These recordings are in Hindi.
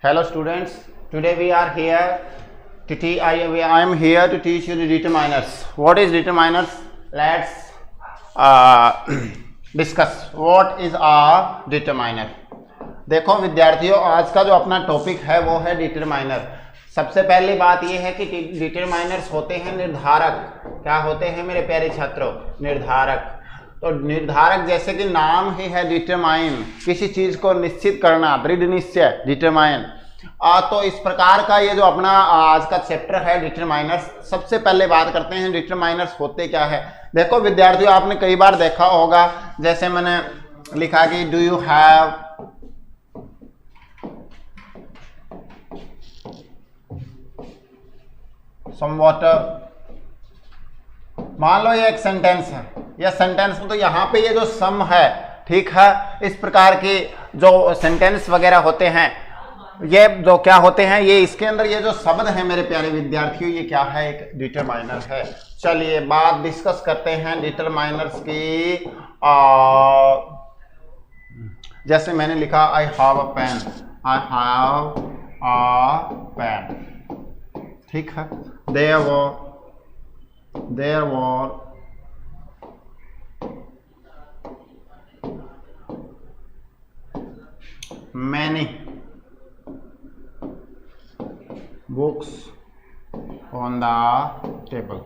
Hello students, today we are here to I am here to teach you the determiners. What is determiners? Let's discuss. What is a determiner? देखो विद्यार्थियों, आज का जो अपना टॉपिक है वो है डिटरमाइनर। सबसे पहली बात ये है कि डिटरमाइनर्स होते हैं निर्धारक। क्या होते हैं मेरे प्यारे छात्रों? निर्धारक। तो निर्धारक जैसे कि नाम ही है डिटरमाइन, किसी चीज को निश्चित करना, दृढ़ निश्चय, डिटरमाइन। तो इस प्रकार का ये जो अपना आज का चैप्टर है डिटरमाइनर्स। सबसे पहले बात करते हैं डिटरमाइनर्स होते क्या है। देखो विद्यार्थियों, आपने कई बार देखा होगा, जैसे मैंने लिखा कि do you have some water. मान लो ये एक सेंटेंस है, यह सेंटेंस में तो यहाँ पे ये जो सम है, ठीक है, इस प्रकार के जो सेंटेंस वगैरह होते हैं, ये जो क्या होते हैं, ये इसके अंदर ये जो शब्द है मेरे प्यारे विद्यार्थियों, ये क्या है? एक डिटरमाइनर है। चलिए बात डिस्कस करते हैं डिटरमाइनर्स की। जैसे मैंने लिखा I have a pen, I have a pen, ठीक है। There were many books on the table।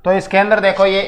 तो इसके अंदर देखो ये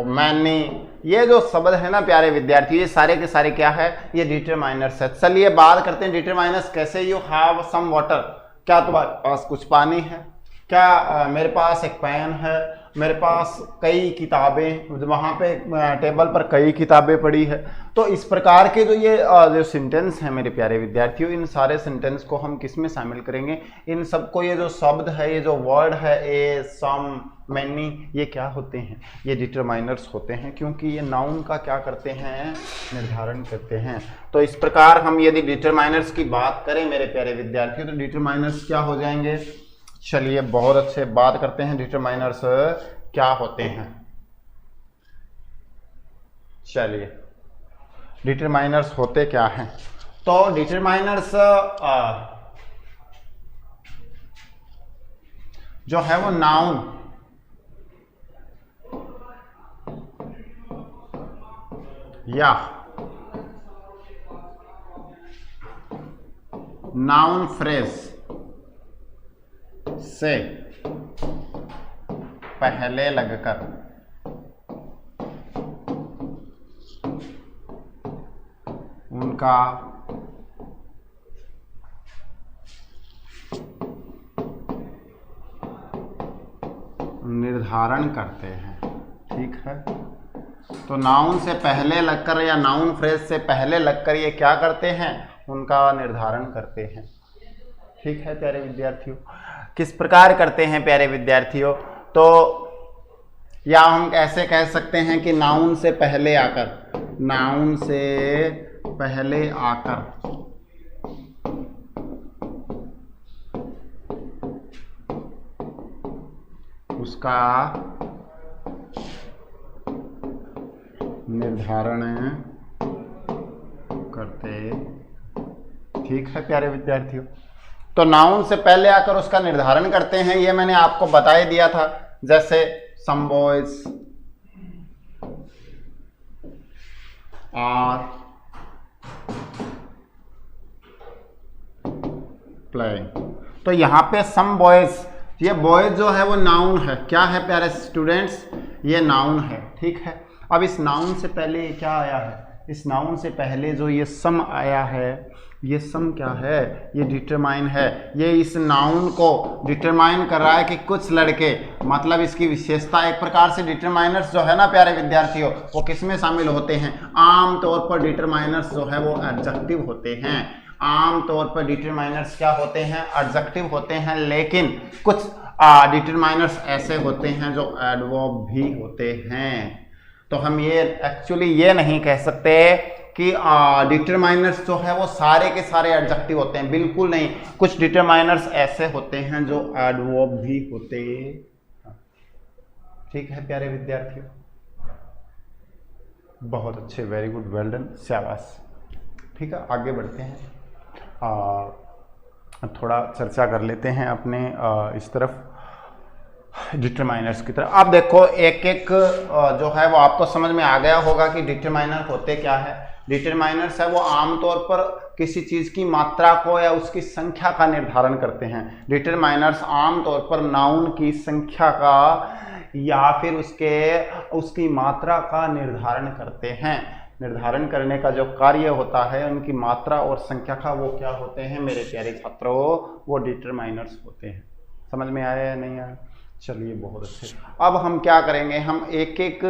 मैनी, ये जो शब्द है ना प्यारे विद्यार्थी, ये सारे के सारे क्या है? ये डिटरमाइनर्स है। चलिए बात करते हैं डिटरमाइनर्स कैसे। यू हैव सम वाटर, क्या तुम्हारे पास कुछ पानी है? क्या मेरे पास एक पेन है, मेरे पास कई किताबें, वहाँ पे टेबल पर कई किताबें पड़ी है। तो इस प्रकार के जो सेंटेंस है मेरे प्यारे विद्यार्थियों, इन सारे सेंटेंस को हम किस में शामिल करेंगे? इन सबको, ये जो शब्द है, ये जो वर्ड है, ए, सम, मैनी, ये क्या होते हैं? ये डिटरमाइनर्स होते हैं, क्योंकि ये नाउन का क्या करते हैं? निर्धारण करते हैं। तो इस प्रकार हम यदि डिटरमाइनर्स की बात करें मेरे प्यारे विद्यार्थियों, तो डिटरमाइनर्स क्या हो जाएंगे? चलिए बहुत अच्छे बात करते हैं डिटरमाइनर्स क्या होते हैं। चलिए डिटरमाइनर्स होते क्या हैं? तो डिटरमाइनर्स जो है वो नाउन या नाउन फ्रेज से पहले लगकर उनका निर्धारण करते हैं, ठीक है। तो नाउन से पहले लगकर या नाउन फ्रेज से पहले लगकर ये क्या करते हैं? उनका निर्धारण करते हैं, ठीक है प्यारे विद्यार्थियों। किस प्रकार करते हैं प्यारे विद्यार्थियों? तो या हम ऐसे कह सकते हैं कि नाउन से पहले आकर, नाउन से पहले आकर उसका निर्धारण करते, ठीक है प्यारे विद्यार्थियों। तो नाउन से पहले आकर उसका निर्धारण करते हैं, ये मैंने आपको बता ही दिया था। जैसे सम बॉयज आर प्लेइंग। तो यहाँ पे सम बॉयज, ये बॉयज जो है वो नाउन है। क्या है प्यारे स्टूडेंट्स? ये नाउन है, ठीक है। अब इस नाउन से पहले क्या आया है? इस नाउन से पहले जो ये सम आया है, ये सम क्या है? ये डिटरमाइन है। ये इस नाउन को डिटरमाइन कर रहा है कि कुछ लड़के, मतलब इसकी विशेषता। एक प्रकार से डिटरमाइनर्स जो है ना प्यारे विद्यार्थियों, वो किस में शामिल होते हैं? आम तौर पर डिटरमाइनर्स जो है वो एडजेक्टिव होते हैं। आम तौर पर डिटरमाइनर्स क्या होते हैं? एडजेक्टिव होते हैं। लेकिन कुछ डिटरमाइनर्स ऐसे होते हैं जो एडवर्ब भी होते हैं। तो हम ये एक्चुअली ये नहीं कह सकते कि डिटरमाइनर्स जो है वो सारे के सारे एडजेक्टिव होते हैं, बिल्कुल नहीं। कुछ डिटरमाइनर्स ऐसे होते हैं जो एडवर्ब भी होते हैं। ठीक है प्यारे विद्यार्थियों, बहुत अच्छे, वेरी गुड, वेल डन, शाबाश। ठीक है, आगे बढ़ते हैं। थोड़ा चर्चा कर लेते हैं अपने इस तरफ डिटरमाइनर्स की तरफ। आप देखो एक एक जो है वो आपको समझ में आ गया होगा कि डिटरमाइनर होते क्या है। डिटरमाइनर्स है वो आमतौर पर किसी चीज की मात्रा को या उसकी संख्या का निर्धारण करते हैं। डिटरमाइनर्स आमतौर पर नाउन की संख्या का या फिर उसकी मात्रा का निर्धारण करते हैं। निर्धारण करने का जो कार्य होता है उनकी मात्रा और संख्या का, वो क्या होते हैं मेरे प्यारे छात्रों, वो डिटरमाइनर्स होते हैं। समझ में आया या नहीं आया? चलिए, बहुत अच्छे। अब हम क्या करेंगे, हम एक एक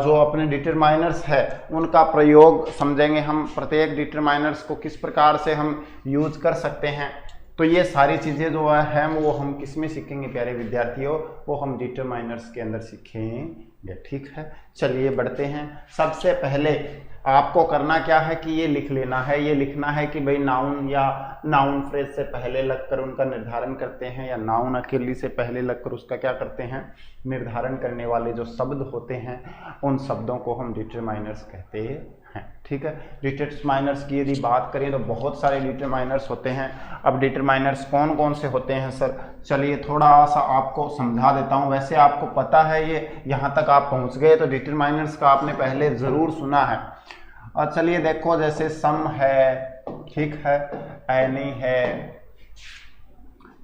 जो अपने डिटरमाइनर्स है उनका प्रयोग समझेंगे। हम प्रत्येक डिटरमाइनर्स को किस प्रकार से हम यूज कर सकते हैं। तो ये सारी चीज़ें जो है वो हम किस में सीखेंगे प्यारे विद्यार्थियों, वो हम डिटरमाइनर्स के अंदर सीखेंगे। ठीक है, चलिए बढ़ते हैं। सबसे पहले आपको करना क्या है कि ये लिख लेना है, ये लिखना है कि भाई नाउन या नाउन फ्रेज से पहले लगकर उनका निर्धारण करते हैं, या नाउन अकेली से पहले लगकर उसका क्या करते हैं, निर्धारण करने वाले जो शब्द होते हैं उन शब्दों को हम डिटरमाइनर्स कहते हैं। ठीक है, डिटरमाइनर्स की यदि बात करें तो बहुत सारे डिटरमाइनर्स होते हैं। अब डिटरमाइनर्स कौन कौन से होते हैं सर, चलिए थोड़ा सा आपको समझा देता हूं। वैसे आपको पता है, ये यहाँ तक आप पहुँच गए तो डिटरमाइनर्स का आपने पहले ज़रूर सुना है। और चलिए देखो, जैसे सम है, ठीक है, एनी है,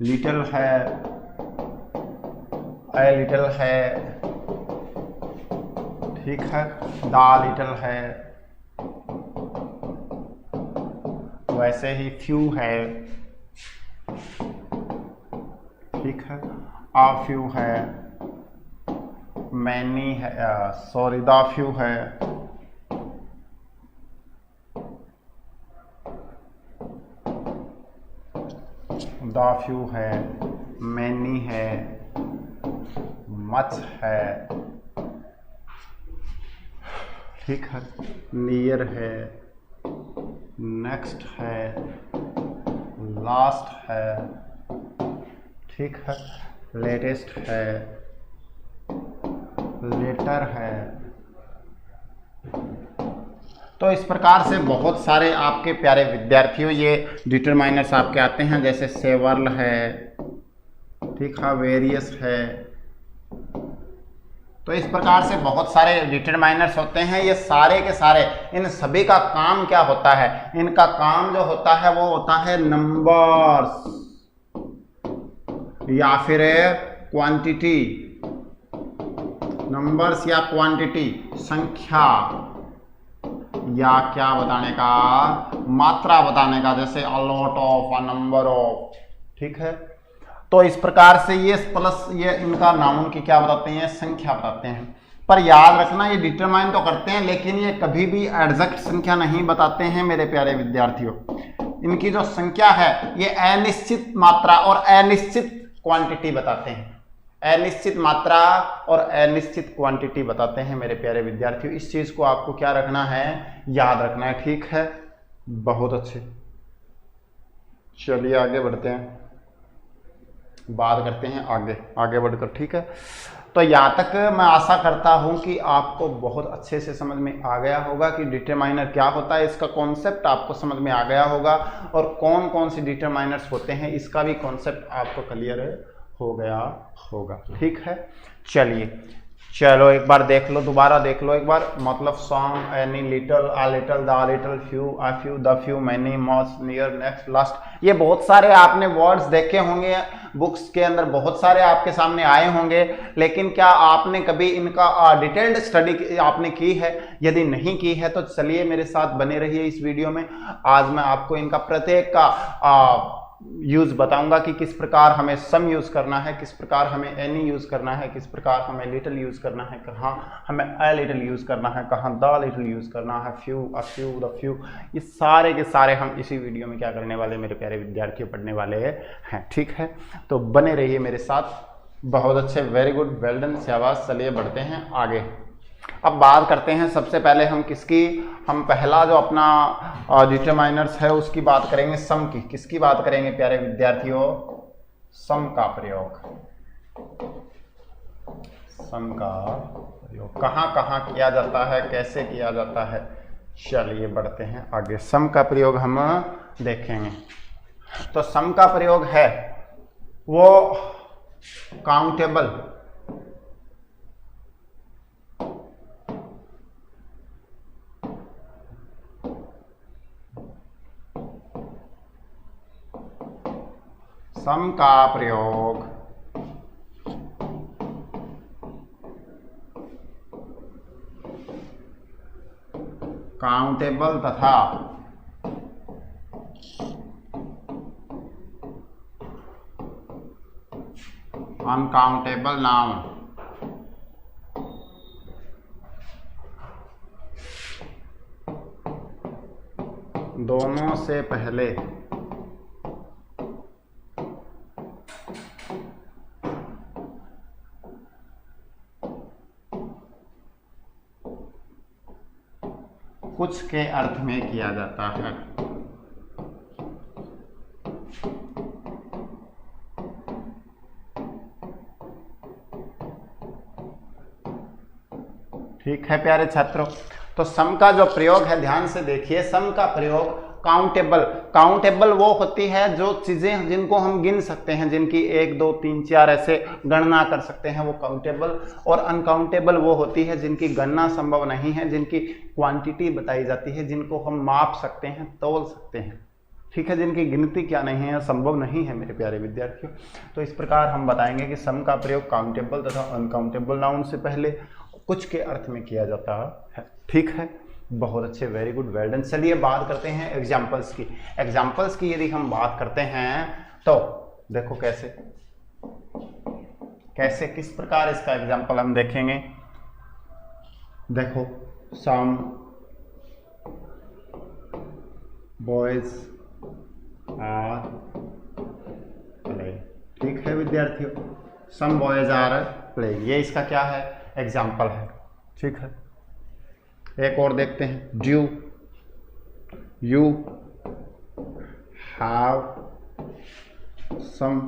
लिटिल है, ए लिटिल है, ठीक है, दा लिटिल है, वैसे ही फ्यू है, ठीक है, आ फ्यू है, मैनी है, सॉरी दा फ्यू है, दा फ्यू है, मैनी है, मच है, ठीक है, नियर है, नेक्स्ट है, लास्ट है, ठीक है, लेटेस्ट है, लेटर है। तो इस प्रकार से बहुत सारे आपके प्यारे विद्यार्थियों ये डिटरमाइनर्स आपके आते हैं, जैसे सेवरल है, ठीक है, वेरियस है। तो इस प्रकार से बहुत सारे डिटरमाइनर्स होते हैं। ये सारे के सारे, इन सभी का काम क्या होता है, इनका काम जो होता है वो होता है नंबर्स या फिर क्वांटिटी, नंबर्स या क्वांटिटी, संख्या या क्या बताने का, मात्रा बताने का, जैसे a lot of, a number of, ठीक है। तो इस प्रकार से ये प्लस ये इनका नाउन की क्या बताते हैं, संख्या बताते हैं। पर याद रखना, ये डिटरमाइन तो करते हैं लेकिन ये कभी भी एग्जैक्ट संख्या नहीं बताते हैं मेरे प्यारे विद्यार्थियों। इनकी जो संख्या है ये अनिश्चित मात्रा और अनिश्चित क्वांटिटी बताते हैं। अनिश्चित मात्रा और अनिश्चित क्वांटिटी बताते हैं मेरे प्यारे विद्यार्थियों। इस चीज को आपको क्या रखना है, याद रखना है, ठीक है। बहुत अच्छे, चलिए आगे बढ़ते हैं, बात करते हैं आगे बढ़कर, ठीक है। तो यहाँ तक मैं आशा करता हूँ कि आपको बहुत अच्छे से समझ में आ गया होगा कि डिटरमाइनर क्या होता है, इसका कॉन्सेप्ट आपको समझ में आ गया होगा, और कौन कौन सी डिटरमाइनर्स होते हैं इसका भी कॉन्सेप्ट आपको क्लियर हो गया होगा, ठीक है। चलो एक बार देख लो, दोबारा देख लो एक बार। मतलब some, any, little, a little, the little, few, a few, the few, many, much, near, next, last, ये बहुत सारे आपने वर्ड्स देखे होंगे बुक्स के अंदर, बहुत सारे आपके सामने आए होंगे, लेकिन क्या आपने कभी इनका डिटेल्ड स्टडी आपने की है? यदि नहीं की है तो चलिए मेरे साथ बने रहिए इस वीडियो में। आज मैं आपको इनका प्रत्येक का यूज बताऊंगा कि किस प्रकार हमें सम यूज करना है, किस प्रकार हमें एनी यूज करना है, किस प्रकार हमें लिटिल यूज करना है, कहाँ हमें अ लिटिल यूज करना है, कहाँ द लिटिल यूज करना है, few, a few, the few, ये सारे के सारे हम इसी वीडियो में क्या करने वाले मेरे प्यारे विद्यार्थियों पढ़ने वाले हैं, ठीक है। तो बने रहिए मेरे साथ। बहुत अच्छे, वेरी गुड, वेल डन, शाबाश। चलिए बढ़ते हैं आगे। अब बात करते हैं सबसे पहले हम किसकी, हम पहला जो अपना डिटरमाइनर्स है उसकी बात करेंगे, सम की। किसकी बात करेंगे प्यारे विद्यार्थियों? सम का प्रयोग, सम का प्रयोग कहाँ कहाँ किया जाता है, कैसे किया जाता है। चलिए बढ़ते हैं आगे, सम का प्रयोग हम देखेंगे। तो सम का प्रयोग है वो काउंटेबल सम का प्रयोग काउंटेबल तथा अनकाउंटेबल नाउन दोनों से पहले कुछ के अर्थ में किया जाता है। ठीक है प्यारे छात्रों, तो सम का जो प्रयोग है ध्यान से देखिए। सम का प्रयोग काउंटेबल वो होती है जो चीजें जिनको हम गिन सकते हैं, जिनकी 1 2 3 4 ऐसे गणना कर सकते हैं, वो काउंटेबल। और अनकाउंटेबल वो होती है जिनकी गणना संभव नहीं है, जिनकी क्वांटिटी बताई जाती है, जिनको हम माप सकते हैं, तौल सकते हैं। ठीक है, जिनकी गिनती क्या नहीं है, संभव नहीं है मेरे प्यारे विद्यार्थियों। तो इस प्रकार हम बताएंगे कि सम का प्रयोग काउंटेबल तथा अनकाउंटेबल नाउन से पहले कुछ के अर्थ में किया जाता है। ठीक है, बहुत अच्छे, वेरी गुड, वेल डन। चलिए बात करते हैं एग्जाम्पल्स की। एग्जाम्पल्स की यदि हम बात करते हैं तो देखो कैसे किस प्रकार इसका एग्जाम्पल हम देखेंगे। देखो, सम बॉयज आर प्लेइंग। ठीक है विद्यार्थियों, सम बॉयज आर प्लेइंग, ये इसका क्या है, एग्जाम्पल है। ठीक है, एक और देखते हैं। Do you have some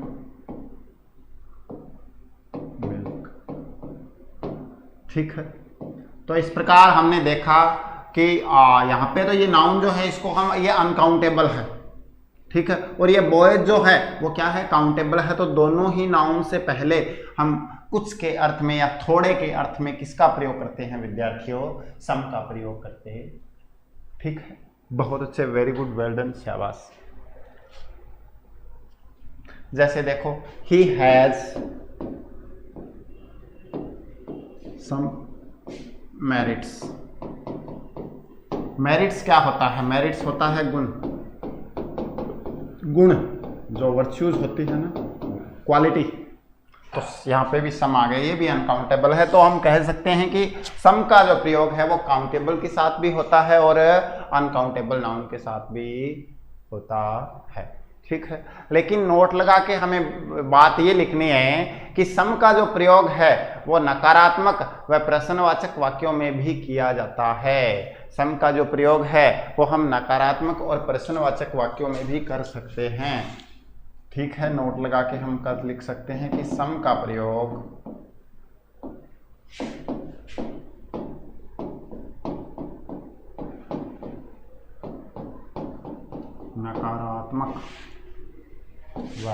milk. ठीक है, तो इस प्रकार हमने देखा कि यहाँ पे तो ये नाउन जो है इसको हम, ये अनकाउंटेबल है। ठीक है, और ये बॉयज जो है वो क्या है, काउंटेबल है। तो दोनों ही नाउन से पहले हम कुछ के अर्थ में या थोड़े के अर्थ में किसका प्रयोग करते हैं विद्यार्थियों, सम का प्रयोग करते हैं। ठीक है, बहुत अच्छे, वेरी गुड, वेल डन, शाबाश। जैसे देखो, he has some merits. Merits क्या होता है, मेरिट्स होता है गुण, जो वर्च्यूज होती है ना, क्वालिटी। तो यहाँ पे भी सम आ गए, ये भी अनकाउंटेबल है। तो हम कह सकते हैं कि सम का जो प्रयोग है वो काउंटेबल के साथ भी होता है और अनकाउंटेबल नाउन के साथ भी होता है। ठीक है, लेकिन नोट लगा के हमें बात ये लिखनी है कि सम का जो प्रयोग है वो नकारात्मक व प्रश्नवाचक वाक्यों में भी किया जाता है। सम का जो प्रयोग है वो हम नकारात्मक और प्रश्नवाचक वाक्यों में भी कर सकते हैं। ठीक है, नोट लगा के हम कर लिख सकते हैं कि सम का प्रयोग नकारात्मक व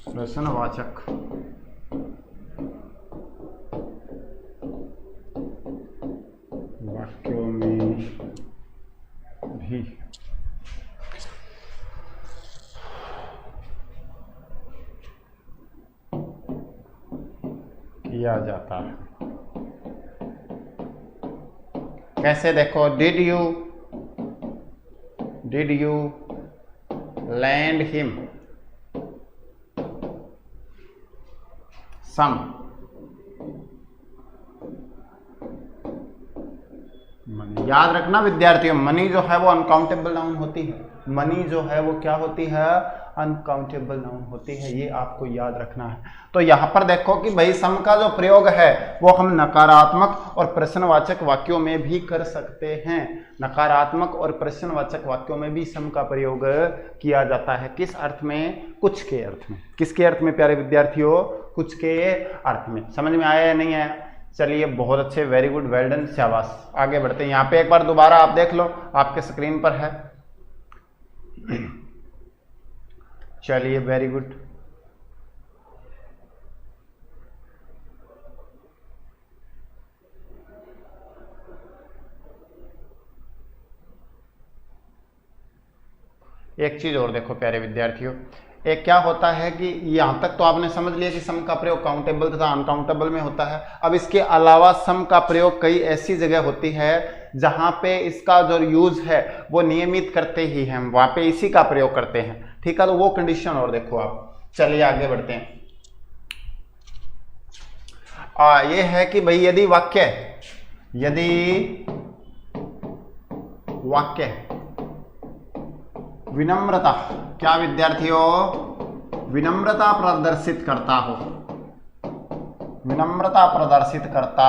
प्रश्नवाचक वाक्यों में भी किया जाता है। कैसे, देखो, did you land him some money. याद रखना विद्यार्थियों, मनी जो है वो अनकाउंटेबल नाउन होती है। मनी जो है वो क्या होती है, अनकाउंटेबल नाउन होती है, ये आपको याद रखना है। तो यहाँ पर देखो कि भाई सम का जो प्रयोग है वो हम नकारात्मक और प्रश्नवाचक वाक्यों में भी कर सकते हैं। नकारात्मक और प्रश्नवाचक वाक्यों में भी सम का प्रयोग किया जाता है। किस अर्थ में, कुछ के अर्थ में। किसके अर्थ में प्यारे विद्यार्थियों, कुछ के अर्थ में। समझ में आया या नहीं आया? चलिए बहुत अच्छे, वेरी गुड, वेल डन, शाबाश। आगे बढ़ते हैं। यहाँ पे एक बार दोबारा आप देख लो, आपके स्क्रीन पर है। चलिए वेरी गुड। एक चीज और देखो प्यारे विद्यार्थियों, एक क्या होता है कि यहां तक तो आपने समझ लिया कि सम का प्रयोग काउंटेबल तथा अनकाउंटेबल में होता है। अब इसके अलावा सम का प्रयोग कई ऐसी जगह होती है जहां पे इसका जो यूज है वो नियमित करते ही हैं, वहां पे इसी का प्रयोग करते हैं। ठीक है, तो वो कंडीशन और देखो आप। चलिए आगे बढ़ते हैं। ये है कि भाई यदि वाक्य विनम्रता, क्या विद्यार्थियों, विनम्रता प्रदर्शित करता हो, विनम्रता प्रदर्शित करता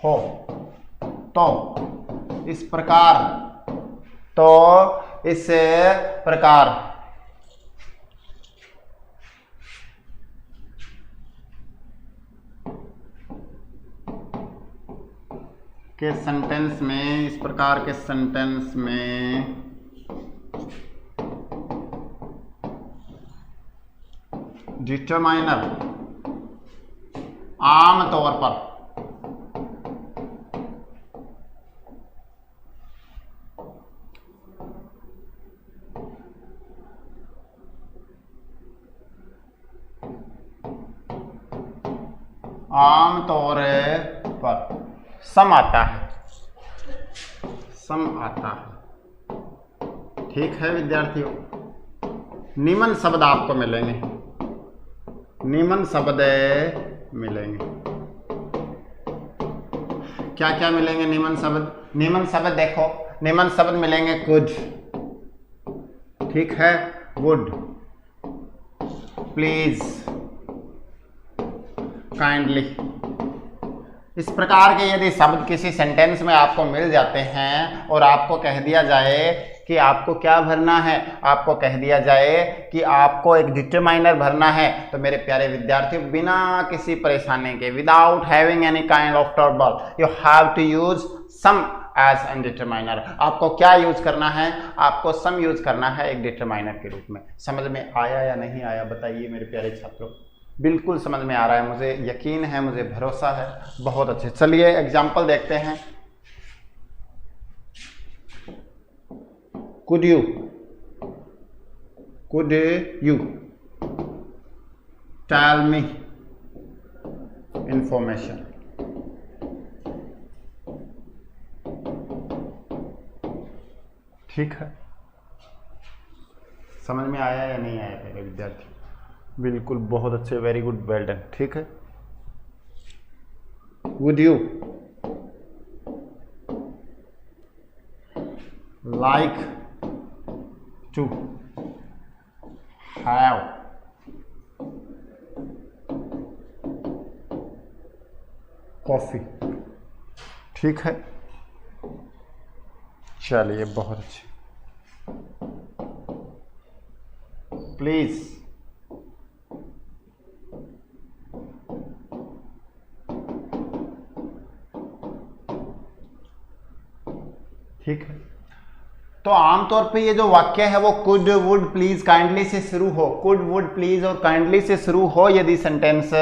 हो तो इस प्रकार के सेंटेंस में, इस प्रकार के सेंटेंस में डिटरमाइनर आमतौर पर सम आता है, ठीक है विद्यार्थियों। निम्न शब्द आपको मिलेंगे, निम्न शब्द मिलेंगे। क्या क्या मिलेंगे निम्न शब्द? निम्न शब्द देखो, निम्न शब्द मिलेंगे कुड, ठीक है, वुड, प्लीज, काइंडली। इस प्रकार के यदि शब्द किसी सेंटेंस में आपको मिल जाते हैं और आपको कह दिया जाए कि आपको क्या भरना है, आपको कह दिया जाए कि आपको एक डिटरमाइनर भरना है, तो मेरे प्यारे विद्यार्थियों बिना किसी परेशानी के, without having any kind of trouble, you have to use some as an determiner. आपको क्या यूज करना है? आपको सम यूज करना है एक डिटरमाइनर के रूप में। समझ में आया या नहीं आया बताइए मेरे प्यारे छात्रों? बिल्कुल समझ में आ रहा है, मुझे यकीन है, मुझे भरोसा है। बहुत अच्छे, चलिए एग्जाम्पल देखते हैं। Could you tell me information? ठीक है, समझ में आया या नहीं आया मेरे विद्यार्थी? बिल्कुल, बहुत अच्छे, वेरी गुड, वेल डन। ठीक है, would you like to have coffee? ठीक है, चलिए बहुत अच्छे। प्लीज ठीक है, तो आमतौर पे ये जो वाक्य है वो कुड, वुड, प्लीज, काइंडली से शुरू हो, कुड, वुड, प्लीज और काइंडली से शुरू हो यदि सेंटेंस,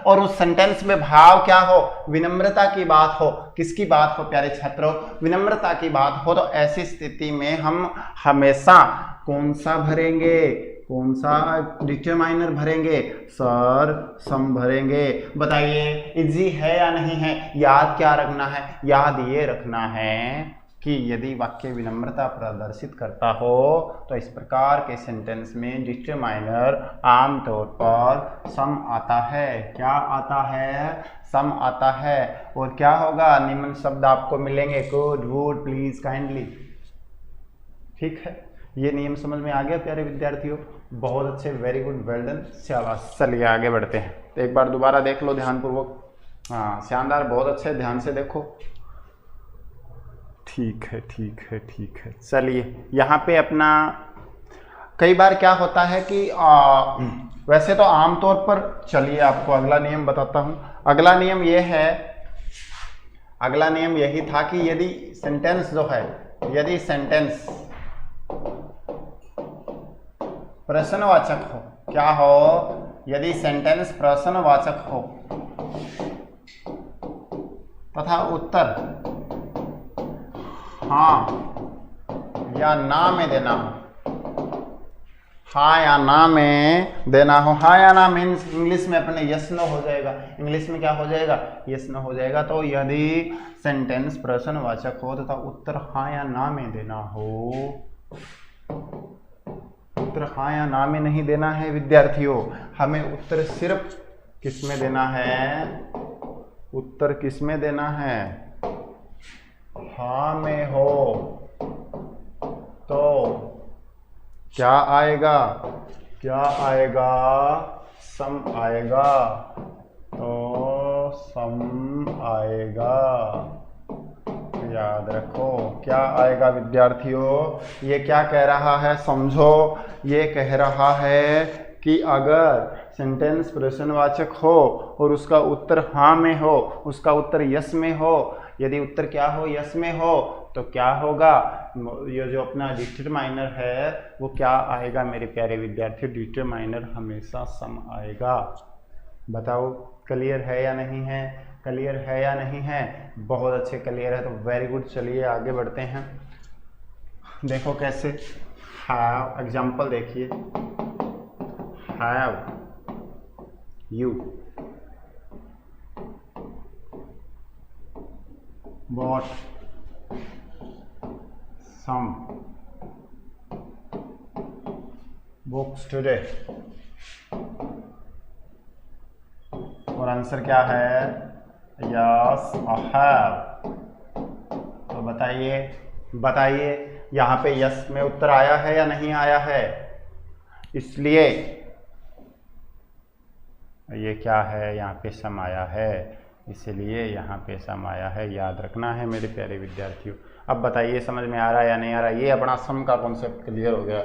और उस सेंटेंस में भाव क्या हो? विनम्रता की बात हो। किसकी बात हो प्यारे छात्रों? विनम्रता की बात हो। तो ऐसी स्थिति में हम हमेशा कौन सा भरेंगे? कौन सा डिटरमाइनर भरेंगे? सर, सम भरेंगे। बताइए इजी है या नहीं है? याद क्या रखना है? याद ये रखना है कि यदि वाक्य विनम्रता प्रदर्शित करता हो तो इस प्रकार के सेंटेंस में डिटरमाइनर आमतौर पर सम आता है। क्या आता है? सम आता है। और क्या होगा? निम्न शब्द आपको मिलेंगे, कुड, वुड, प्लीज, काइंडली। ठीक है, ये नियम समझ में आ गया प्यारे विद्यार्थियों? बहुत अच्छे, वेरी गुड, वेल डन, शाबाश। चलिए आगे बढ़ते हैं। तो एक बार दोबारा देख लो ध्यानपूर्वक। हाँ, शानदार, बहुत अच्छे, ध्यान से देखो। ठीक है, ठीक है, ठीक है। चलिए यहाँ पे अपना कई बार क्या होता है कि वैसे तो आमतौर पर, चलिए आपको अगला नियम बताता हूं। अगला नियम यही था कि यदि सेंटेंस जो है, यदि सेंटेंस प्रश्नवाचक हो, क्या हो, यदि सेंटेंस प्रश्नवाचक हो तथा उत्तर हाँ या ना में देना हो, हाँ या ना में देना हो, हाँ या ना मीन्स इंग्लिश में अपने यस नो हो जाएगा, इंग्लिश में क्या हो जाएगा, यस नो हो जाएगा। तो यदि सेंटेंस प्रश्नवाचक हो तथा उत्तर हाँ या ना में देना हो, उत्तर हाँ या ना में नहीं देना है विद्यार्थियों, हमें उत्तर सिर्फ किस में देना है, उत्तर किस में देना है, हाँ में हो तो क्या आएगा, क्या आएगा, सम आएगा, तो सम आएगा। याद रखो क्या आएगा विद्यार्थियों, ये क्या कह रहा है समझो, ये कह रहा है कि अगर सेंटेंस प्रश्नवाचक हो और उसका उत्तर हाँ में हो, उसका उत्तर यस में हो, यदि उत्तर क्या हो, यस में हो, तो क्या होगा, ये जो अपना डिटरमाइनर है वो क्या आएगा मेरे प्यारे विद्यार्थियों, डिटरमाइनर हमेशा सम आएगा। बताओ क्लियर है या नहीं है, क्लियर है या नहीं है, बहुत अच्छे क्लियर है, तो वेरी गुड। चलिए आगे बढ़ते हैं, देखो कैसे, हैव एग्जाम्पल देखिए, have you bought some books today, और आंसर क्या है, यस आई हैव। तो बताइए यहाँ पे यस में उत्तर आया है या नहीं आया है, इसलिए ये क्या है, यहाँ पे सम आया है, इसलिए यहाँ पे सम आया है, याद रखना है मेरे प्यारे विद्यार्थियों। अब बताइए समझ में आ रहा है या नहीं आ रहा, ये अपना सम का कॉन्सेप्ट क्लियर हो गया।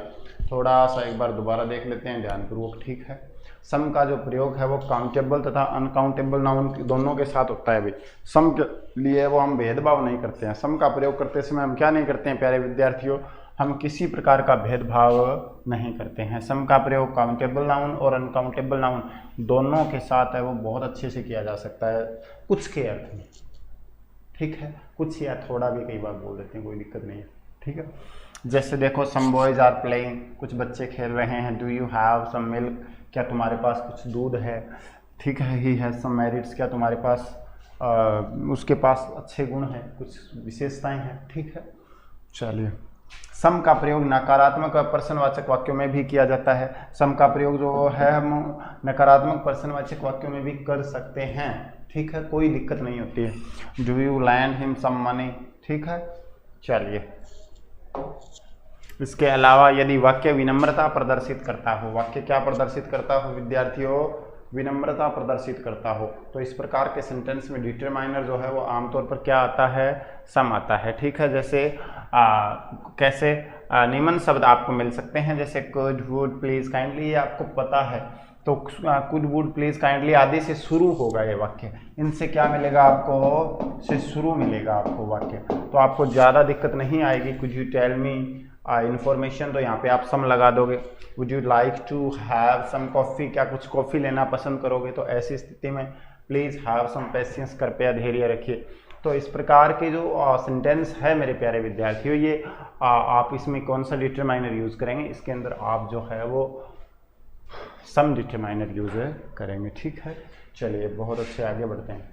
थोड़ा सा एक बार दोबारा देख लेते हैं ध्यानपूर्वक, ठीक है। सम का जो प्रयोग है वो काउंटेबल तथा अनकाउंटेबल नाउन दोनों के साथ होता है भाई। सम के लिए वो हम भेदभाव नहीं करते हैं, सम का प्रयोग करते समय हम क्या नहीं करते हैं प्यारे विद्यार्थियों, हम किसी प्रकार का भेदभाव नहीं करते हैं। सम का प्रयोग काउंटेबल नाउन और अनकाउंटेबल नाउन दोनों के साथ है वो बहुत अच्छे से किया जा सकता है, कुछ के अर्थ में, ठीक है, कुछ या थोड़ा भी कई बार बोल देते हैं, कोई दिक्कत नहीं है, ठीक है। जैसे देखो सम बॉयज आर प्लेइंग, कुछ बच्चे खेल रहे हैं, do you have some milk, क्या तुम्हारे पास कुछ दूध है, ठीक है, ही हैज सम मेरिट्स, क्या तुम्हारे पास उसके पास अच्छे गुण हैं, कुछ विशेषताएं हैं, ठीक है। चलिए, सम का प्रयोग नकारात्मक प्रश्नवाचक वाक्यों में भी किया जाता है। सम का प्रयोग जो है हम नकारात्मक प्रश्नवाचक वाक्यों में भी कर सकते हैं, ठीक है, कोई दिक्कत नहीं होती है। Do you land him some money, ठीक है। चलिए, इसके अलावा यदि वाक्य विनम्रता प्रदर्शित करता हो, वाक्य क्या प्रदर्शित करता हो विद्यार्थियों, विनम्रता प्रदर्शित करता हो, तो इस प्रकार के सेंटेंस में डिटरमाइनर जो है वो आमतौर पर क्या आता है, सम आता है, ठीक है। जैसे कैसे निम्न शब्द आपको मिल सकते हैं, जैसे कुड, वुड, प्लीज, काइंडली, ये आपको पता है, तो कुड, वुड, प्लीज, काइंडली आदि से शुरू होगा ये वाक्य, इनसे क्या मिलेगा आपको, से शुरू मिलेगा आपको वाक्य, तो आपको ज़्यादा दिक्कत नहीं आएगी। Could you tell me information, तो यहाँ पे आप सम लगा दोगे। Would you like to have some coffee, क्या कुछ कॉफ़ी लेना पसंद करोगे, तो ऐसी स्थिति में प्लीज़ हैव सम पेशेंस, कृपया धैर्य रखिए। तो इस प्रकार के जो सेंटेंस है मेरे प्यारे विद्यार्थियों, ये आप इसमें कौन सा डिटरमाइनर यूज़ करेंगे, इसके अंदर आप जो है वो सम डिटरमाइनर यूज़ करेंगे, ठीक है। चलिए बहुत अच्छे, आगे बढ़ते हैं।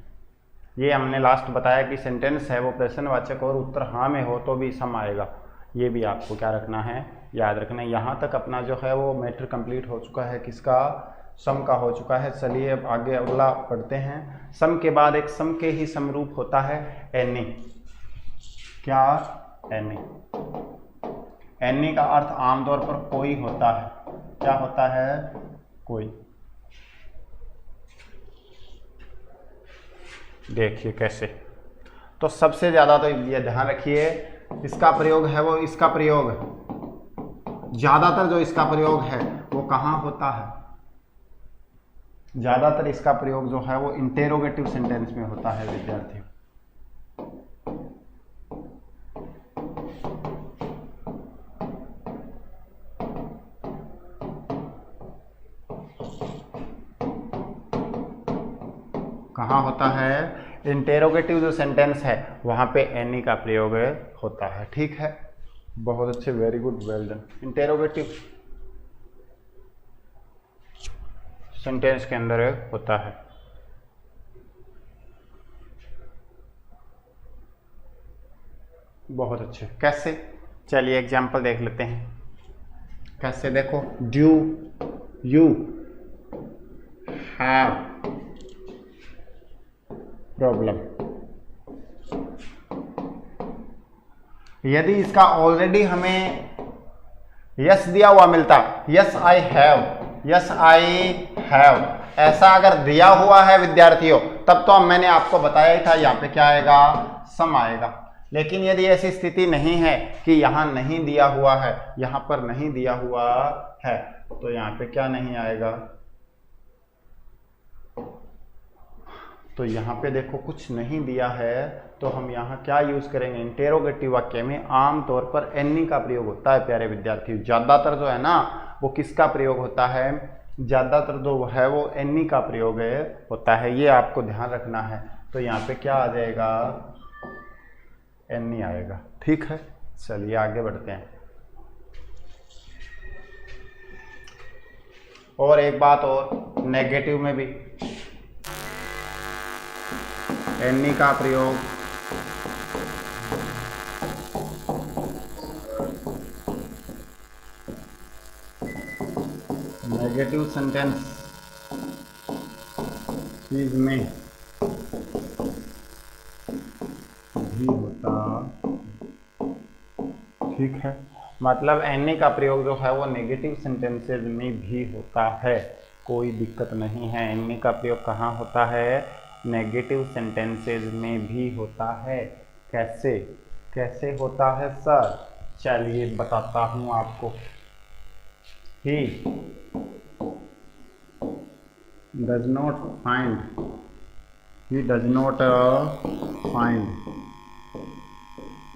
ये हमने लास्ट बताया कि सेंटेंस है वो प्रश्नवाचक और उत्तर हाँ में हो तो भी सम आएगा, ये भी आपको क्या रखना है, याद रखना है। यहाँ तक अपना जो है वो मैटर कंप्लीट हो चुका है, किसका, सम का हो चुका है। चलिए अब आगे अगला पढ़ते हैं। सम के बाद एक सम के ही समरूप होता है एनी, क्या, एनी। एनी का अर्थ आमतौर पर कोई होता है, क्या होता है, कोई। देखिए कैसे, तो सबसे ज़्यादा तो ये ध्यान रखिए, इसका प्रयोग है वो, इसका प्रयोग ज्यादातर जो इसका प्रयोग है वो कहाँ होता है? ज्यादातर इसका प्रयोग जो है वो इंटेरोगेटिव सेंटेंस में होता है विद्यार्थियों। कहाँ होता है? इंटेरोगेटिव जो सेंटेंस है वहां पे एनी का प्रयोग होता है। ठीक है, बहुत अच्छे, very good, well done. Interrogative sentence के अंदर होता है। बहुत अच्छे। कैसे? चलिए एग्जाम्पल देख लेते हैं। कैसे? देखो, डू यू हैव प्रॉब्लम। यदि इसका ऑलरेडी हमें यस दिया हुआ मिलता, yes I have, yes I have, ऐसा अगर दिया हुआ है विद्यार्थियों, तब तो मैंने आपको बताया ही था यहाँ पे क्या आएगा? सम आएगा। लेकिन यदि ऐसी स्थिति नहीं है कि यहाँ नहीं दिया हुआ है, यहाँ पर नहीं दिया हुआ है, तो यहाँ पे क्या नहीं आएगा? तो यहाँ पे देखो कुछ नहीं दिया है, तो हम यहाँ क्या यूज करेंगे? इंटेरोगेटिव वाक्य में आमतौर पर एनी का प्रयोग होता है प्यारे विद्यार्थियों। ज्यादातर जो है ना वो किसका प्रयोग होता है? ज्यादातर जो है वो एनी का प्रयोग होता है, ये आपको ध्यान रखना है। तो यहाँ पे क्या आ जाएगा? एनी आएगा। ठीक है, चलिए आगे बढ़ते हैं। और एक बात और, नेगेटिव में भी एनी का प्रयोग नेगेटिव सेंटेंस चीज में भी होता। ठीक है, मतलब एनी का प्रयोग जो है वो नेगेटिव सेंटेंसेज में भी होता है, कोई दिक्कत नहीं है। एनी का प्रयोग कहाँ होता है? नेगेटिव सेंटेंसेज में भी होता है। कैसे? कैसे होता है सर? चलिए बताता हूं आपको। He does not find, he does not find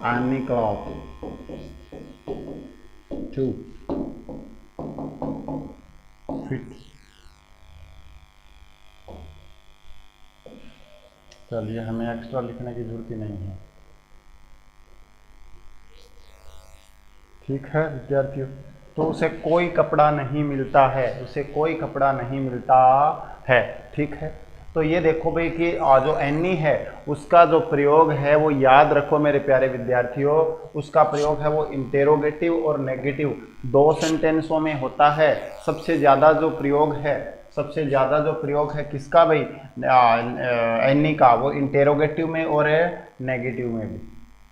any cloth to fit. चलिए, हमें एक्स्ट्रा लिखने की जरूरत ही नहीं है। ठीक है विद्यार्थियों, तो उसे कोई कपड़ा नहीं मिलता है, उसे कोई कपड़ा नहीं मिलता है। ठीक है, तो ये देखो भाई कि जो एनी है उसका जो प्रयोग है वो याद रखो मेरे प्यारे विद्यार्थियों, उसका प्रयोग है वो इंटेरोगेटिव और नेगेटिव दो सेंटेंसों में होता है। सबसे ज़्यादा जो प्रयोग है, सबसे ज़्यादा जो प्रयोग है किसका भाई? एनी का, वो इंटेरोगेटिव में और नेगेटिव में भी,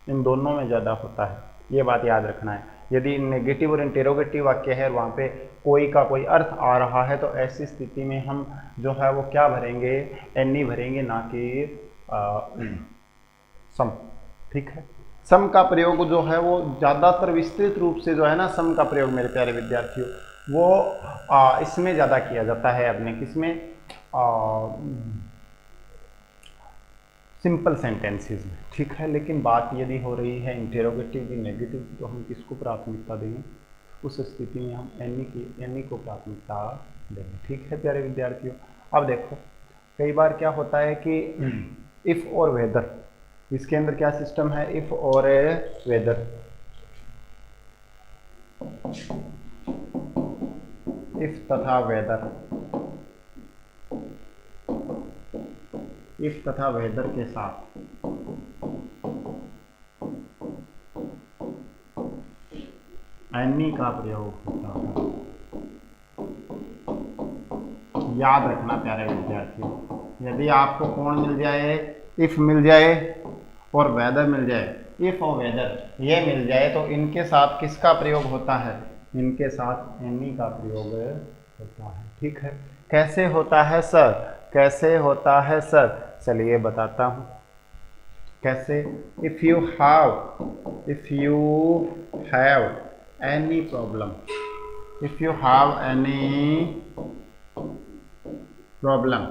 इन दोनों में ज़्यादा होता है। ये बात याद रखना है। यदि नेगेटिव और इंटेरोगेटिव वाक्य है और वहाँ पे कोई का कोई अर्थ आ रहा है, तो ऐसी स्थिति में हम जो है वो क्या भरेंगे? एनी भरेंगे, ना कि सम। ठीक है, सम का प्रयोग जो है वो ज़्यादातर विस्तृत रूप से जो है ना, सम का प्रयोग मेरे प्यारे विद्यार्थियों वो इसमें ज़्यादा किया जाता है। अपने किसमें? सिंपल सेंटेंसेस में। ठीक है, लेकिन बात यदि हो रही है इंटेरोगेटिव की, नेगेटिव की, तो हम किसको प्राथमिकता देंगे? उस स्थिति में हम एनी को प्राथमिकता देंगे। ठीक है प्यारे विद्यार्थियों, अब देखो कई बार क्या होता है कि इफ़ और वेदर, इसके अंदर क्या सिस्टम है? इफ़ और वेदर। इफ़ तथा वेदर, इफ तथा वेदर के साथ एनी का प्रयोग होता है। याद रखना प्यारे विद्यार्थियों, यदि आपको कौन मिल जाए? इफ मिल जाए और वेदर मिल जाए, इफ और वेदर ये मिल जाए, तो इनके साथ किसका प्रयोग होता है? इनके साथ एनी का प्रयोग होता है। ठीक है, कैसे होता है सर? कैसे होता है सर? चलिए बताता हूँ कैसे। If you have any problem, if you have any problem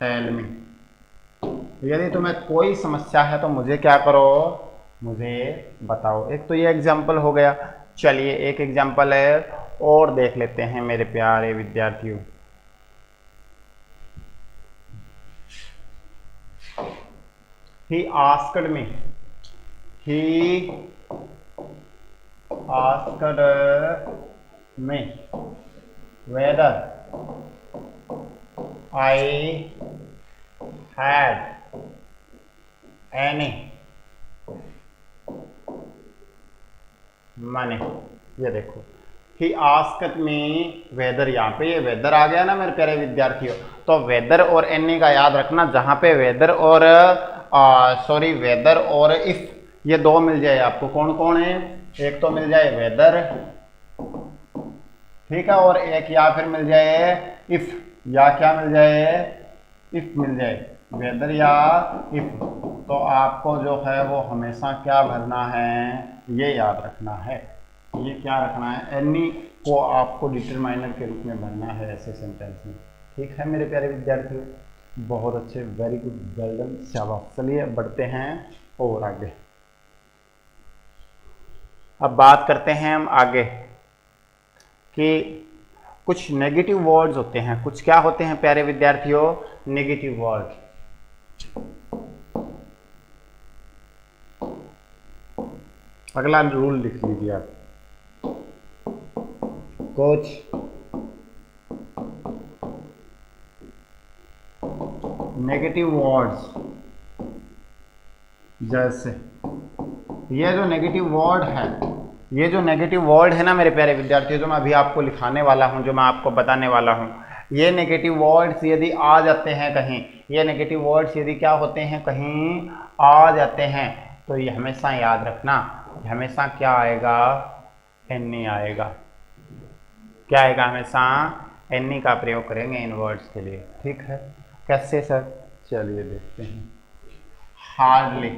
tell me, यदि तुम्हें कोई समस्या है तो मुझे क्या करो, मुझे बताओ। एक तो ये एग्जाम्पल हो गया। चलिए एक एग्जाम्पल है और देख लेते हैं मेरे प्यारे विद्यार्थियों। He asked me whether I had any money। ये देखो ही आस्क्ड मी वेदर, यहाँ पे ये वेदर आ गया ना मेरे प्यारे विद्यार्थियों। तो वेदर और एनी का याद रखना, जहाँ पे वेदर और वेदर और इफ ये दो मिल जाए आपको, कौन कौन है, एक तो मिल जाए वेदर, ठीक है, और एक या फिर मिल जाए इफ, या क्या मिल जाए, इफ मिल जाए, वेदर या इफ। तो आपको जो है वो हमेशा क्या भरना है, ये याद रखना है, ये क्या रखना है, एनी को आपको डिटरमाइनर के रूप में भरना है ऐसे सेंटेंस में। ठीक है मेरे प्यारे विद्यार्थियों, बहुत अच्छे, वेरी गुड, वेल डन, शाबाश। चलिए बढ़ते हैं और आगे। अब बात करते हैं हम आगे कि कुछ नेगेटिव वर्ड्स होते हैं, कुछ क्या होते हैं प्यारे विद्यार्थियों, नेगेटिव वर्ड। अगला रूल लिख लीजिए आप, कुछ नेगेटिव वर्ड्स, जैसे ये जो नेगेटिव वर्ड है, ये जो नेगेटिव वर्ड है ना मेरे प्यारे विद्यार्थियों, जो मैं अभी आपको लिखाने वाला हूं, जो मैं आपको बताने वाला हूं, ये नेगेटिव वर्ड्स यदि आ जाते हैं कहीं, ये नेगेटिव वर्ड्स यदि क्या होते हैं, कहीं आ जाते हैं, तो ये हमेशा याद रखना, हमेशा क्या आएगा, एनी आएगा। क्या आएगा, हमेशा एनी का प्रयोग करेंगे इन वर्ड्स के लिए। ठीक है, कैसे सर, चलिए देखते हैं। हार्डली,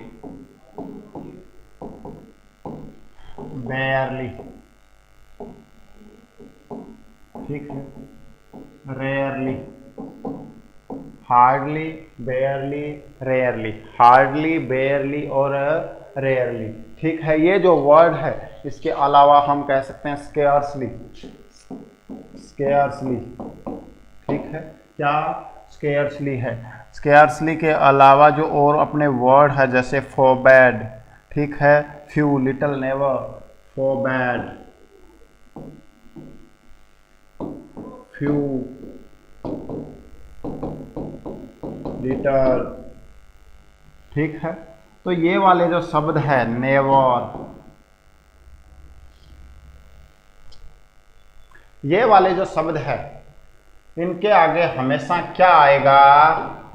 बेयरली, ठीक है, rarely, hardly, barely, rarely, hardly, बेयरली और रेयरली। ठीक है, ये जो वर्ड है इसके अलावा हम कह सकते हैं स्केयर्सली, स्केयर्सली, ठीक है, क्या स्केयर्सली है। स्केयर्सली के अलावा जो और अपने वर्ड है, जैसे फोरबैड, ठीक है, few, little, never, forbade, few, little, ठीक है। तो ये वाले जो शब्द है, नेवर, ये वाले जो शब्द है, इनके आगे हमेशा क्या आएगा,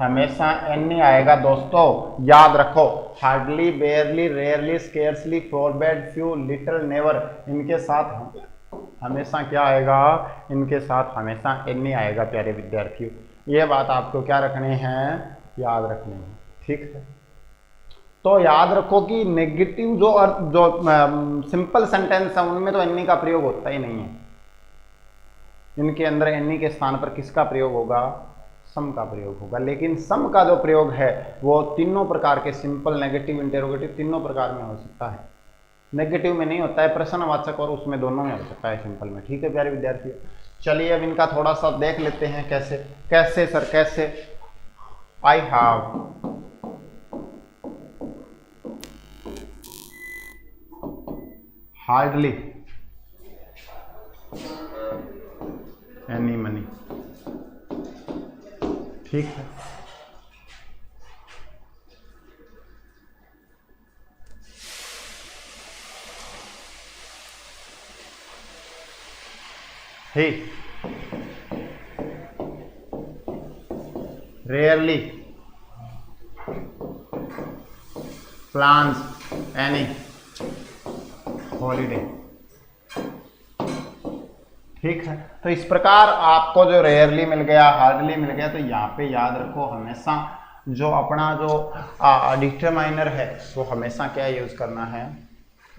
हमेशा एनी आएगा। दोस्तों याद रखो, hardly, barely, rarely, scarcely, forbade, few, little, never, इनके साथ हमेशा क्या आएगा, इनके साथ हमेशा एनी आएगा प्यारे विद्यार्थियों। ये बात आपको क्या रखनी है, याद रखनी है। ठीक है, तो याद रखो कि नेगेटिव जो सिंपल सेंटेंस है उनमें तो एनी का प्रयोग होता ही नहीं है। इनके अंदर एनी के स्थान पर किसका प्रयोग होगा, सम का प्रयोग होगा। लेकिन सम का जो प्रयोग है वो तीनों प्रकार के, सिंपल, नेगेटिव, इंटेरोगेटिव, तीनों प्रकार में हो सकता है। नेगेटिव में नहीं होता है, प्रश्नवाचक और उसमें दोनों में हो सकता है, सिंपल में। ठीक है प्यारे विद्यार्थियों, चलिए अब इनका थोड़ा सा देख लेते हैं कैसे। कैसे सर, कैसे। I have, hardly any money, ठीक है। he rarely plans any holiday। ठीक है, तो इस प्रकार आपको जो रेयरली मिल गया, हार्डली मिल गया, तो यहाँ पे याद रखो हमेशा जो अपना जो डिटरमाइनर है वो हमेशा क्या यूज करना है,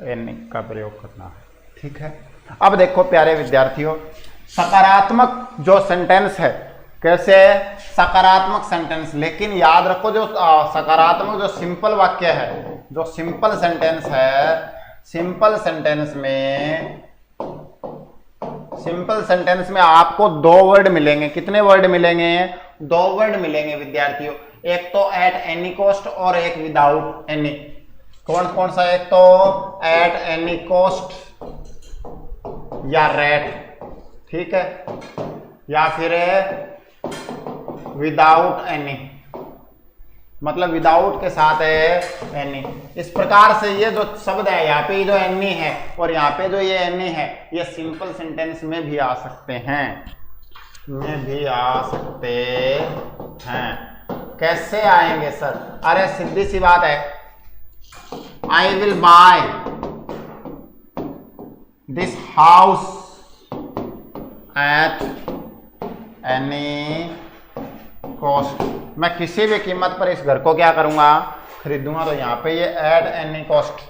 एनी का प्रयोग करना है, ठीक है। अब देखो प्यारे विद्यार्थियों, सकारात्मक जो सेंटेंस है, कैसे सकारात्मक सेंटेंस, लेकिन याद रखो जो सकारात्मक जो सिंपल वाक्य है, जो सिंपल सेंटेंस है, सिंपल सेंटेंस में आपको दो वर्ड मिलेंगे। कितने वर्ड मिलेंगे? दो वर्ड मिलेंगे विद्यार्थियों, एक तो एट एनी कॉस्ट और एक विदाउट एनी। कौन कौन सा? एक तो एट एनी कॉस्ट या रेट, ठीक है, या फिर विदाउट एनी, मतलब विदाउट के साथ है एनी। इस प्रकार से ये जो शब्द है, यहाँ पे जो एनी है और यहाँ पे जो ये एनी है, ये सिंपल सेंटेंस में भी आ सकते हैं, कैसे आएंगे सर? अरे सीधी सी बात है, I will by this house at any cost. मैं किसी भी कीमत पर इस घर को क्या करूंगा? खरीदूंगा। तो यहाँ पे ये एट एनी कॉस्ट,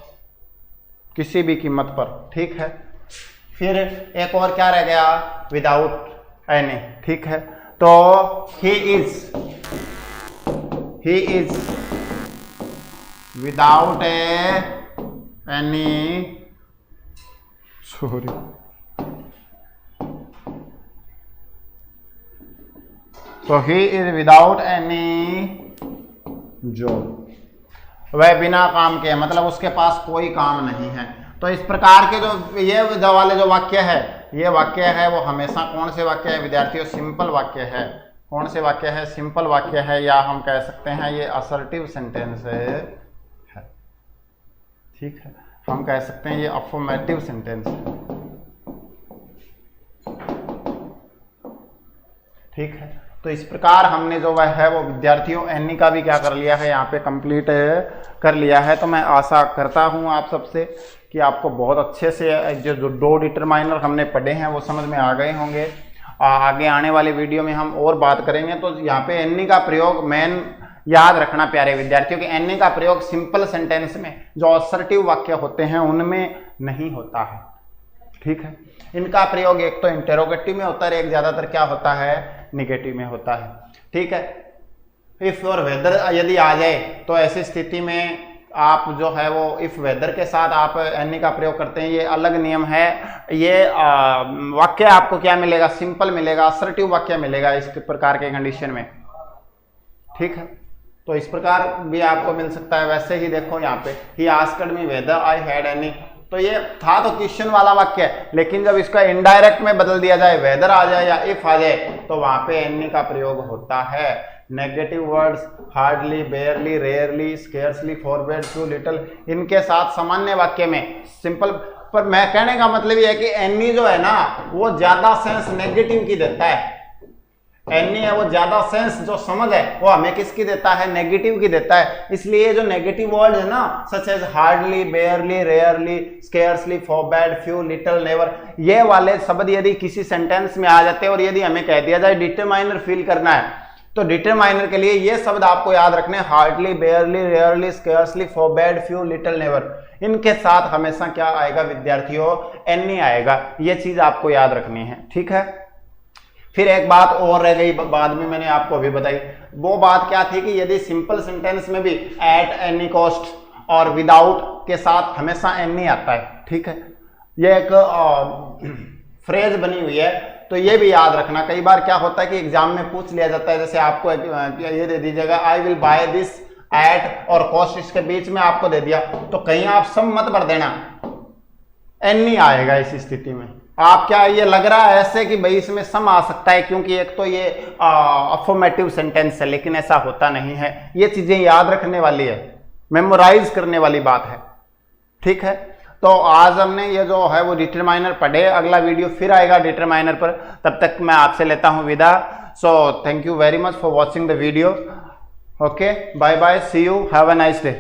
किसी भी कीमत पर, ठीक है। फिर एक और क्या रह गया? विदाउट एनी, ठीक है। तो he is without any, sorry, तो he is without any job, वह बिना काम के, मतलब उसके पास कोई काम नहीं है। तो इस प्रकार के जो ये वाले जो वाक्य है, ये वाक्य है वो हमेशा कौन से वाक्य है विद्यार्थियों? सिंपल वाक्य है। कौन से वाक्य है? सिंपल वाक्य है, या हम कह सकते हैं ये असर्टिव सेंटेंस है, ठीक है। हम कह सकते हैं ये अफर्मेटिव सेंटेंस है, ठीक है। तो इस प्रकार हमने जो वह है वो विद्यार्थियों एनी का भी क्या कर लिया है, यहाँ पे कंप्लीट कर लिया है। तो मैं आशा करता हूँ आप सबसे कि आपको बहुत अच्छे से जो दो डिटरमाइनर हमने पढ़े हैं वो समझ में आ गए होंगे। आगे आने वाले वीडियो में हम और बात करेंगे। तो यहाँ पे एनी का प्रयोग मेन याद रखना प्यारे विद्यार्थियों कि एनी का प्रयोग सिंपल सेंटेंस में जो असर्टिव वाक्य होते हैं उनमें नहीं होता है, ठीक है। इनका प्रयोग एक तो इंटेरोगेटिव में होता है, एक ज्यादातर क्या होता है? निगेटिव में होता है, ठीक है। इफ और वेदर यदि आ जाए तो ऐसी स्थिति में आप जो है वो इफ वेदर के साथ आप एनी का प्रयोग करते हैं, ये अलग नियम है। ये वाक्य आपको क्या मिलेगा? सिंपल मिलेगा, असर्टिव वाक्य मिलेगा इस प्रकार के कंडीशन में, ठीक है। तो इस प्रकार भी आपको मिल सकता है। वैसे ही देखो यहाँ पे he asked me whether I had any, तो ये था तो क्वेश्चन वाला वाक्य है, लेकिन जब इसका इनडायरेक्ट में बदल दिया जाए, वेदर आ जाए या इफ आ जाए, तो वहां पे एनी का प्रयोग होता है। Negative words hardly, barely, rarely, scarcely, forward, too little, इनके साथ सामान्य वाक्य में सिंपल, पर मैं कहने का मतलब ये है कि एनी जो है ना वो ज्यादा सेंस नेगेटिव की देता है। एनी है वो ज्यादा सेंस जो समझ है वो हमें किसकी देता है? नेगेटिव की देता है। इसलिए जो नेगेटिव वर्ड है ना, such as hardly, barely, rarely, scarcely, forbade, few, little, never, ये वाले शब्द यदि किसी सेंटेंस में आ जाते हैं और यदि हमें कह दिया जाए डिटरमाइनर फिल करना है, तो डिटरमाइनर के लिए ये शब्द आपको याद रखने, hardly, barely, rarely, scarcely, forbade, few, little, never, इनके साथ हमेशा क्या आएगा विद्यार्थियों? एनी आएगा। ये चीज आपको याद रखनी है, ठीक है। फिर एक बात और रह गई, बाद में मैंने आपको अभी बताई। वो बात क्या थी कि यदि सिंपल सेंटेंस में भी एट एनी कॉस्ट और विदाउट के साथ हमेशा एनी आता है, ठीक है। ये एक फ्रेज बनी हुई है, तो ये भी याद रखना। कई बार क्या होता है कि एग्जाम में पूछ लिया जाता है, जैसे आपको ये दे दीजिएगा I will by this eight और कॉस्ट इसके बीच में आपको दे दिया, तो कहीं आप सम मत भर देना, एनी आएगा। इस स्थिति में आप क्या ये लग रहा है ऐसे कि भाई इसमें सम आ सकता है, क्योंकि एक तो ये अफर्मेटिव सेंटेंस है, लेकिन ऐसा होता नहीं है। ये चीजें याद रखने वाली है, मेमोराइज करने वाली बात है, ठीक है। तो आज हमने ये जो है वो डिटरमाइनर पढ़े। अगला वीडियो फिर आएगा डिटरमाइनर पर, तब तक मैं आपसे लेता हूं विदा। So thank you very much for watching the video. Okay, bye bye, see you, have a nice day.